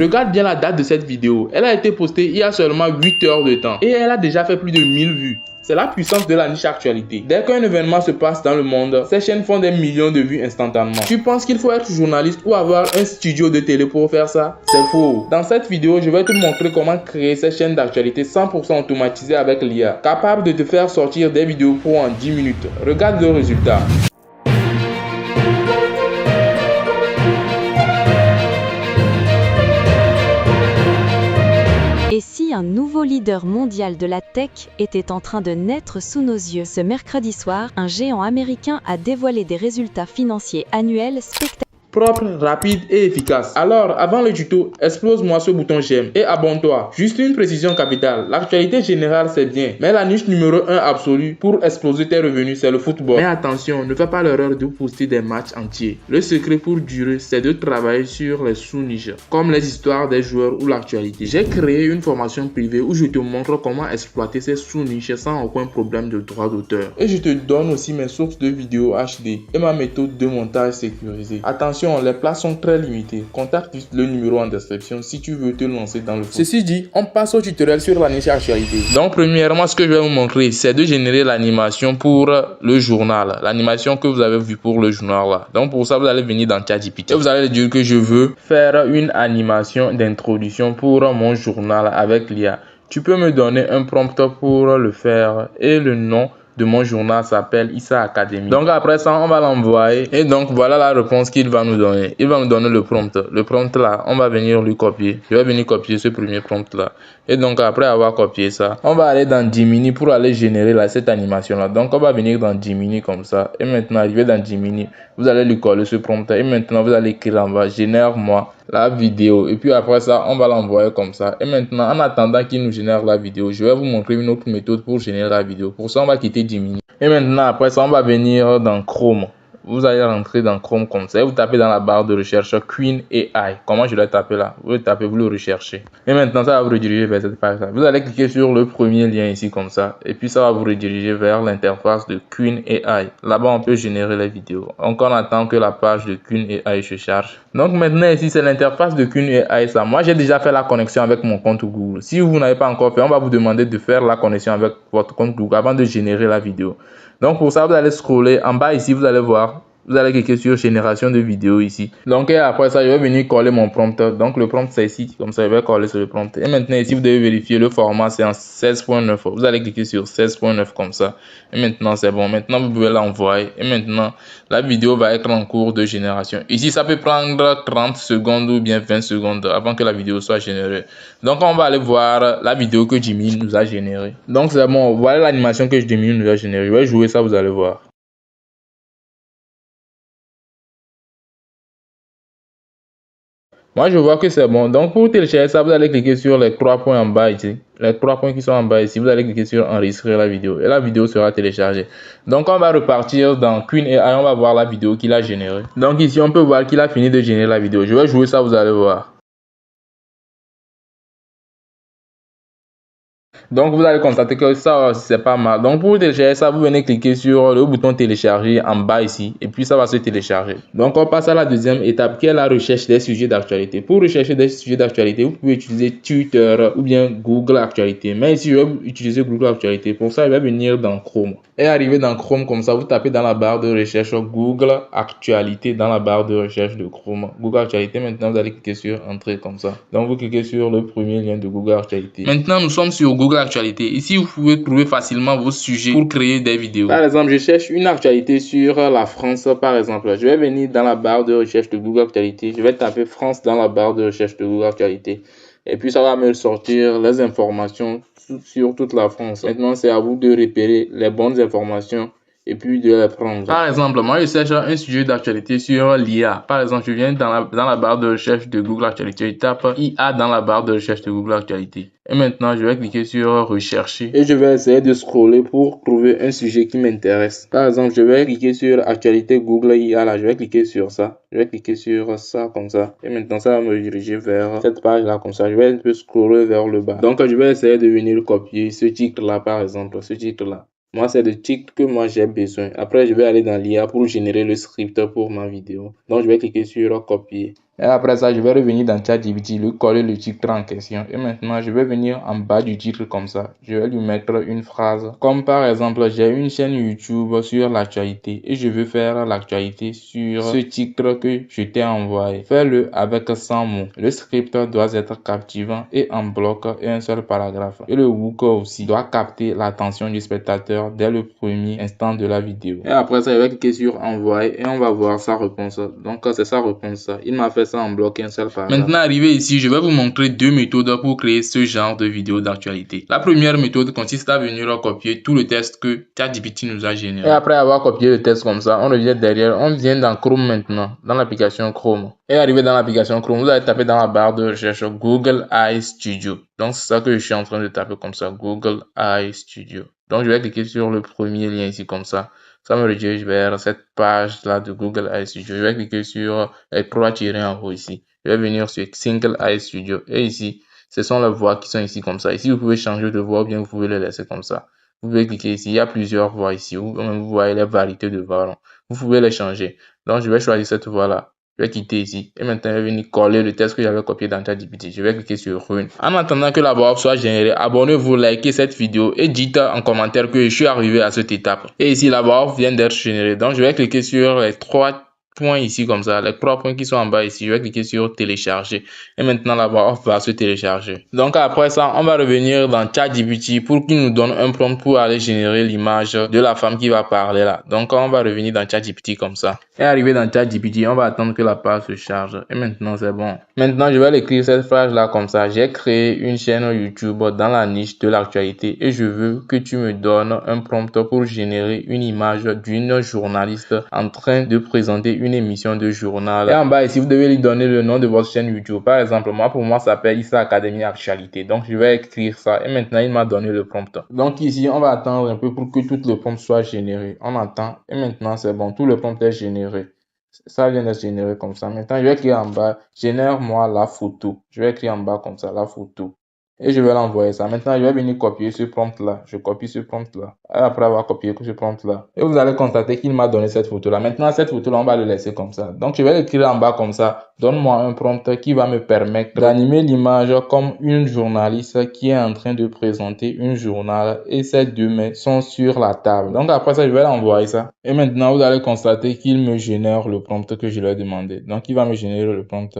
Regarde bien la date de cette vidéo. Elle a été postée il y a seulement 8 heures de temps et elle a déjà fait plus de 1000 vues. C'est la puissance de la niche actualité. Dès qu'un événement se passe dans le monde, ces chaînes font des millions de vues instantanément. Tu penses qu'il faut être journaliste ou avoir un studio de télé pour faire ça? C'est faux. Dans cette vidéo, je vais te montrer comment créer ces chaînes d'actualité 100% automatisées avec l'IA, capable de te faire sortir des vidéos pro en 10 minutes. Regarde le résultat. Et si un nouveau leader mondial de la tech était en train de naître sous nos yeux? Ce mercredi soir, un géant américain a dévoilé des résultats financiers annuels spectaculaires. Propre, rapide et efficace. Alors, avant le tuto, explose-moi ce bouton j'aime et abonne-toi. Juste une précision capitale, l'actualité générale c'est bien, mais la niche numéro 1 absolue pour exploser tes revenus, c'est le football. Mais attention, ne fais pas l'erreur de poster des matchs entiers. Le secret pour durer, c'est de travailler sur les sous-niches, comme les histoires des joueurs ou l'actualité. J'ai créé une formation privée où je te montre comment exploiter ces sous-niches sans aucun problème de droit d'auteur. Et je te donne aussi mes sources de vidéos HD et ma méthode de montage sécurisée. Attention, les places sont très limitées. Contacte juste le numéro en description si tu veux te lancer dans le foot. Ceci dit, on passe au tutoriel sur la niche actualité. Donc premièrement, ce que je vais vous montrer, c'est de générer l'animation pour le journal. L'animation que vous avez vue pour le journal là. Donc pour ça, vous allez venir dans ChatGPT et vous allez dire que je veux faire une animation d'introduction pour mon journal avec l'IA. Tu peux me donner un prompt pour le faire et le nom de mon journal s'appelle Issa Academy. Donc après ça, on va l'envoyer et donc voilà la réponse qu'il va nous donner. Il va nous donner le prompt. Le prompt là, on va venir lui copier. Je vais venir copier ce premier prompt là. Et donc après avoir copié ça, on va aller dans Gemini pour aller générer cette animation là. Donc on va venir dans Gemini comme ça. Et maintenant arriver dans Gemini, vous allez lui coller ce prompt et maintenant vous allez écrire en bas, génère-moi la vidéo. Et puis après ça, on va l'envoyer comme ça. Et maintenant, en attendant qu'il nous génère la vidéo, je vais vous montrer une autre méthode pour générer la vidéo. Pour ça, on va quitter Gemini. Et maintenant, après ça, on va venir dans Chrome. Vous allez rentrer dans Chrome comme ça et vous tapez dans la barre de recherche Queen AI. Comment je l'ai tapé là? Vous le tapez, vous le recherchez. Et maintenant, ça va vous rediriger vers cette page là. Vous allez cliquer sur le premier lien ici comme ça. Et puis, ça va vous rediriger vers l'interface de Queen AI. Là-bas, on peut générer les vidéos. Donc, on attend que la page de Queen AI se charge. Donc, maintenant, ici, c'est l'interface de Queen AI. Ça. Moi, j'ai déjà fait la connexion avec mon compte Google. Si vous n'avez pas encore fait, on va vous demander de faire la connexion avec votre compte Google avant de générer la vidéo. Donc pour ça, vous allez scroller en bas ici, vous allez voir, vous allez cliquer sur génération de vidéo ici. Donc et après ça, je vais venir coller mon prompt. Donc le prompt c'est ici, comme ça je vais coller sur le prompt. Et maintenant ici, vous devez vérifier le format, c'est en 16.9. Vous allez cliquer sur 16.9 comme ça. Et maintenant c'est bon. Maintenant vous pouvez l'envoyer. Et maintenant la vidéo va être en cours de génération. Ici, ça peut prendre 30 secondes ou bien 20 secondes avant que la vidéo soit générée. Donc on va aller voir la vidéo que Jimmy nous a générée. Donc c'est bon, voilà l'animation que Jimmy nous a générée. Je vais jouer ça, vous allez voir. Moi, je vois que c'est bon. Donc, pour télécharger ça, vous allez cliquer sur les 3 points en bas ici. Les 3 points qui sont en bas ici, vous allez cliquer sur enregistrer la vidéo. Et la vidéo sera téléchargée. Donc, on va repartir dans Queen AI. On va voir la vidéo qu'il a générée. Donc, ici, on peut voir qu'il a fini de générer la vidéo. Je vais jouer ça, vous allez voir. Donc vous allez constater que ça c'est pas mal. Donc pour télécharger ça, vous venez cliquer sur le bouton télécharger en bas ici et puis ça va se télécharger. Donc on passe à la deuxième étape qui est la recherche des sujets d'actualité. Pour rechercher des sujets d'actualité, vous pouvez utiliser Twitter ou bien Google Actualité. Mais ici je vais utiliser Google Actualité. Pour ça, je vais venir dans Chrome. Et arriver dans Chrome comme ça, vous tapez dans la barre de recherche Google Actualité dans la barre de recherche de Chrome. Google Actualité, maintenant vous allez cliquer sur Entrée comme ça. Donc vous cliquez sur le premier lien de Google Actualité. Maintenant nous sommes sur Google Actualité. Ici vous pouvez trouver facilement vos sujets pour créer des vidéos. Par exemple, je cherche une actualité sur la France par exemple. Je vais venir dans la barre de recherche de Google Actualité. Je vais taper France dans la barre de recherche de Google Actualité. Et puis ça va me sortir les informations sur toute la France. Maintenant, c'est à vous de repérer les bonnes informations et puis de les prendre. Par exemple, moi je cherche un sujet d'actualité sur l'IA. Par exemple, je viens dans la barre de recherche de Google Actualité, je tape IA dans la barre de recherche de Google Actualité. Et maintenant, je vais cliquer sur rechercher et je vais essayer de scroller pour trouver un sujet qui m'intéresse. Par exemple, je vais cliquer sur actualité Google IA là, je vais cliquer sur ça. Je vais cliquer sur ça comme ça. Et maintenant, ça va me diriger vers cette page là comme ça. Je vais un peu scroller vers le bas. Donc, je vais essayer de venir copier ce titre là par exemple, ce titre là. Moi, c'est le titre que moi j'ai besoin. Après, je vais aller dans l'IA pour générer le script pour ma vidéo. Donc, je vais cliquer sur copier. Et Et après ça, je vais revenir dans ChatGPT, lui coller le titre en question. Et maintenant, je vais venir en bas du titre comme ça. Je vais lui mettre une phrase. Comme par exemple, j'ai une chaîne YouTube sur l'actualité et je veux faire l'actualité sur ce titre que je t'ai envoyé. Fais-le avec 100 mots. Le script doit être captivant et en bloc et un seul paragraphe. Et le hook aussi doit capter l'attention du spectateur dès le premier instant de la vidéo. Et après ça, je vais cliquer sur envoyer et on va voir sa réponse. Donc, c'est sa réponse. Il m'a fait ça en bloc et un seul paragraphe. Maintenant, arrivé ici, je vais vous montrer deux méthodes pour créer ce genre de vidéo d'actualité. La première méthode consiste à venir copier tout le texte que ChatGPT nous a généré. Et après avoir copié le texte comme ça, on revient derrière, on vient dans Chrome maintenant, dans l'application Chrome. Et arrivé dans l'application Chrome, vous allez taper dans la barre de recherche Google AI Studio. Donc, c'est ça que je suis en train de taper comme ça, Google AI Studio. Donc, je vais cliquer sur le premier lien ici comme ça. Ça me redirige vers cette page-là de Google AI Studio. Je vais cliquer sur les trois tirés en haut ici. Je vais venir sur Single AI Studio. Et ici, ce sont les voix qui sont ici comme ça. Ici, vous pouvez changer de voix ou bien vous pouvez les laisser comme ça. Vous pouvez cliquer ici. Il y a plusieurs voix ici. Vous voyez les variétés de voix. Vous pouvez les changer. Donc, je vais choisir cette voix-là. Je vais quitter ici. Et maintenant, je vais venir coller le texte que j'avais copié dans ChatGPT. Je vais cliquer sur Run. En attendant que la voix soit générée, abonnez-vous, likez cette vidéo et dites en commentaire que je suis arrivé à cette étape. Et ici, la voix vient d'être générée. Donc, je vais cliquer sur les trois points ici comme ça, les trois points qui sont en bas ici. Je vais cliquer sur télécharger et maintenant la voix va se télécharger. Donc après ça, on va revenir dans ChatGPT pour qu'il nous donne un prompt pour aller générer l'image de la femme qui va parler là. Donc on va revenir dans ChatGPT comme ça. Et arrivé dans ChatGPT, on va attendre que la page se charge et maintenant c'est bon. Maintenant je vais écrire cette phrase là comme ça. J'ai créé une chaîne YouTube dans la niche de l'actualité et je veux que tu me donnes un prompt pour générer une image d'une journaliste en train de présenter une émission de journal. Et en bas ici, vous devez lui donner le nom de votre chaîne YouTube. Par exemple, pour moi, ça s'appelle Issa Academy Actualité. Donc, je vais écrire ça. Et maintenant, il m'a donné le prompt. Donc, ici, on va attendre un peu pour que tout le prompt soit généré. On attend. Et maintenant, c'est bon. Tout le prompt est généré. Ça vient d'être généré comme ça. Maintenant, je vais écrire en bas, génère-moi la photo. Je vais écrire en bas comme ça, la photo. Et je vais l'envoyer ça. Maintenant, je vais venir copier ce prompt-là. Je copie ce prompt-là. Après avoir copié ce prompt-là. Et vous allez constater qu'il m'a donné cette photo-là. Maintenant, cette photo-là, on va le laisser comme ça. Donc, je vais l'écrire en bas comme ça. Donne-moi un prompt qui va me permettre d'animer l'image comme une journaliste qui est en train de présenter un journal et ses deux mains sont sur la table. Donc, après ça, je vais l'envoyer ça. Et maintenant, vous allez constater qu'il me génère le prompt que je lui ai demandé. Donc, il va me générer le prompt.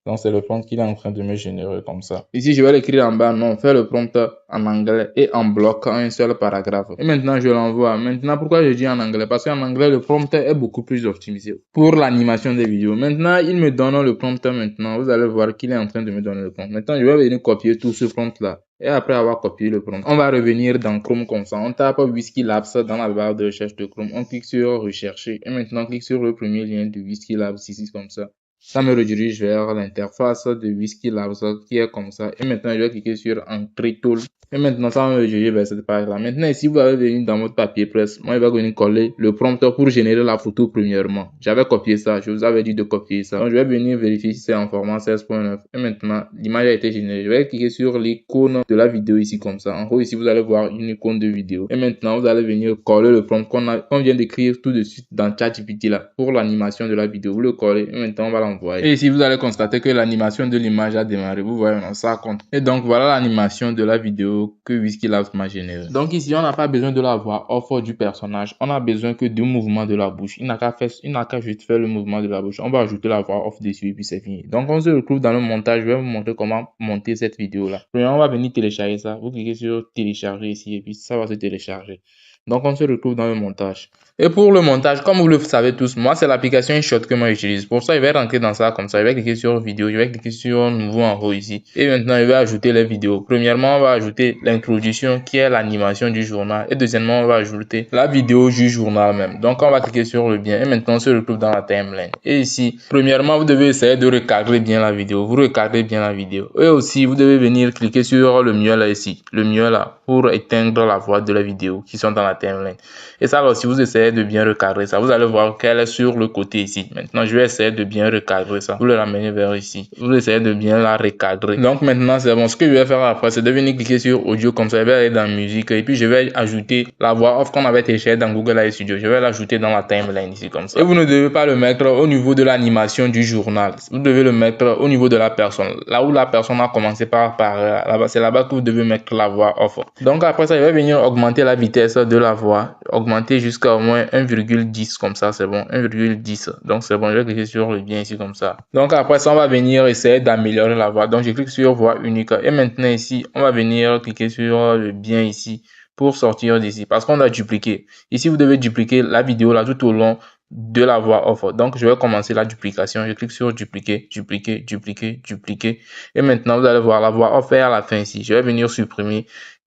Donc, c'est le prompt qu'il est en train de me générer comme ça. Ici, je vais l'écrire en bas. Non, faire le prompt en anglais et en bloc un seul paragraphe. Et maintenant, je l'envoie. Maintenant, pourquoi je dis en anglais? Parce qu'en anglais, le prompt est beaucoup plus optimisé pour l'animation des vidéos. Maintenant, il me donne le prompt maintenant. Vous allez voir qu'il est en train de me donner le prompt. Maintenant, je vais venir copier tout ce prompt-là. Et après avoir copié le prompt, on va revenir dans Chrome comme ça. On tape Whisky Labs dans la barre de recherche de Chrome. On clique sur Rechercher. Et maintenant, on clique sur le premier lien de Whisky Labs ici comme ça. Ça me redirige vers l'interface de Whisky Labs qui est comme ça. Et maintenant, je vais cliquer sur Entrée Tool. Et maintenant, ça va me rediriger vers cette page-là. Maintenant, ici, vous allez venir dans votre papier presse. Moi, je vais venir coller le prompt pour générer la photo premièrement. J'avais copié ça. Je vous avais dit de copier ça. Donc, je vais venir vérifier si c'est en format 16.9. Et maintenant, l'image a été générée. Je vais cliquer sur l'icône de la vidéo ici comme ça. En gros, ici, vous allez voir une icône de vidéo. Et maintenant, vous allez venir coller le prompt qu'on vient d'écrire tout de suite dans ChatGPT là pour l'animation de la vidéo. Vous le collez et maintenant, on va l'envoyer. Et ici, vous allez constater que l'animation de l'image a démarré. Vous voyez, ça compte. Et donc, voilà l'animation de la vidéo que Whisky Labs m'a généré. Donc ici, on n'a pas besoin de la voix off du personnage. On a besoin que du mouvement de la bouche. Il n'a qu'à juste faire le mouvement de la bouche. On va ajouter la voix off dessus et puis c'est fini. Donc on se retrouve dans le montage. Je vais vous montrer comment monter cette vidéo là. Premièrement, on va venir télécharger ça. Vous cliquez sur télécharger ici et puis ça va se télécharger. Donc on se retrouve dans le montage. Et pour le montage, comme vous le savez tous, moi c'est l'application InShot que moi j'utilise. Pour ça, je vais rentrer dans ça comme ça. Je vais cliquer sur vidéo, je vais cliquer sur nouveau en haut ici. Et maintenant, je vais ajouter les vidéos. Premièrement, on va ajouter l'introduction qui est l'animation du journal. Et deuxièmement, on va ajouter la vidéo du journal même. Donc on va cliquer sur le bien. Et maintenant, on se retrouve dans la timeline. Et ici, premièrement, vous devez essayer de recadrer bien la vidéo. Vous recadrez bien la vidéo. Et aussi, vous devez venir cliquer sur le mieux là ici. Le mieux là pour éteindre la voix de la vidéo qui sont dans la la timeline. Et ça aussi, vous essayez de bien recadrer ça. Vous allez voir qu'elle est sur le côté ici. Maintenant, je vais essayer de bien recadrer ça. Vous le ramenez vers ici. Vous essayez de bien la recadrer. Donc maintenant, c'est bon. Ce que je vais faire après, c'est de venir cliquer sur audio comme ça. Je vais aller dans musique et puis je vais ajouter la voix off qu'on avait téléchargée dans Google AI Studio. Je vais l'ajouter dans la timeline ici comme ça. Et vous ne devez pas le mettre au niveau de l'animation du journal. Vous devez le mettre au niveau de la personne. Là où la personne a commencé par là-bas, c'est là-bas que vous devez mettre la voix off. Donc après ça, je vais venir augmenter la vitesse de la voix, augmenter jusqu'à au moins 1,10 comme ça, c'est bon, 1,10. Donc c'est bon, je vais cliquer sur le bien ici comme ça. Donc après ça, on va venir essayer d'améliorer la voix. Donc je clique sur voix unique et maintenant ici, on va venir cliquer sur le bien ici pour sortir d'ici parce qu'on a dupliqué. Ici, vous devez dupliquer la vidéo là tout au long de la voix off. Donc, je vais commencer la duplication. Je clique sur dupliquer, dupliquer, dupliquer, dupliquer. Et maintenant, vous allez voir la voix off est à la fin ici. Je vais venir supprimer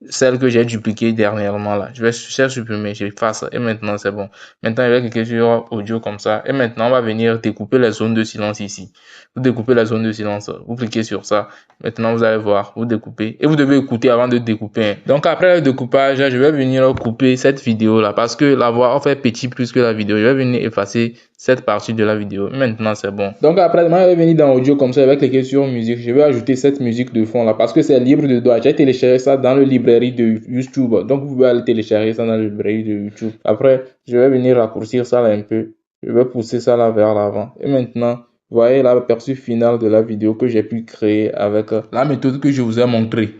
celle que j'ai dupliquée dernièrement là. Je vais supprimer, j'efface et maintenant c'est bon. Maintenant, je vais cliquer sur audio comme ça. Et maintenant, on va venir découper les zones de silence ici. Vous découpez la zone de silence. Vous cliquez sur ça. Maintenant, vous allez voir, vous découpez. Et vous devez écouter avant de découper. Donc, après le découpage, je vais venir couper cette vidéo là parce que la voix off est petit plus que la vidéo. Je vais venir effacer cette partie de la vidéo. Maintenant, c'est bon. Donc, après, moi, je vais venir dans audio comme ça. Je vais cliquer sur musique. Je vais ajouter cette musique de fond là parce que c'est libre de droit. J'ai téléchargé ça dans le librairie de YouTube. Donc, vous pouvez aller télécharger ça dans la librairie de YouTube. Après, je vais venir raccourcir ça là un peu. Je vais pousser ça là vers l'avant. Et maintenant, voyez l'aperçu final de la vidéo que j'ai pu créer avec la méthode que je vous ai montrée.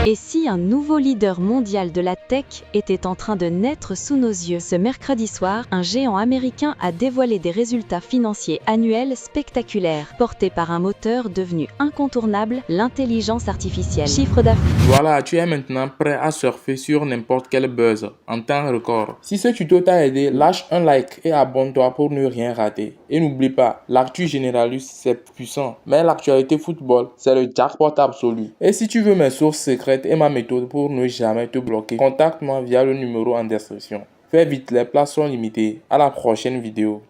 Et si un nouveau leader mondial de la tech était en train de naître sous nos yeux? Ce mercredi soir, un géant américain a dévoilé des résultats financiers annuels spectaculaires, portés par un moteur devenu incontournable, l'intelligence artificielle. Chiffre d'affaires. Voilà, tu es maintenant prêt à surfer sur n'importe quel buzz en temps record. Si ce tuto t'a aidé, lâche un like et abonne-toi pour ne rien rater. Et n'oublie pas, l'actu généraliste c'est puissant, mais l'actualité football c'est le jackpot absolu. Et si tu veux mes sources secrètes et ma méthode pour ne jamais te bloquer, contacte-moi via le numéro en description. Fais vite, les places sont limitées. À la prochaine vidéo.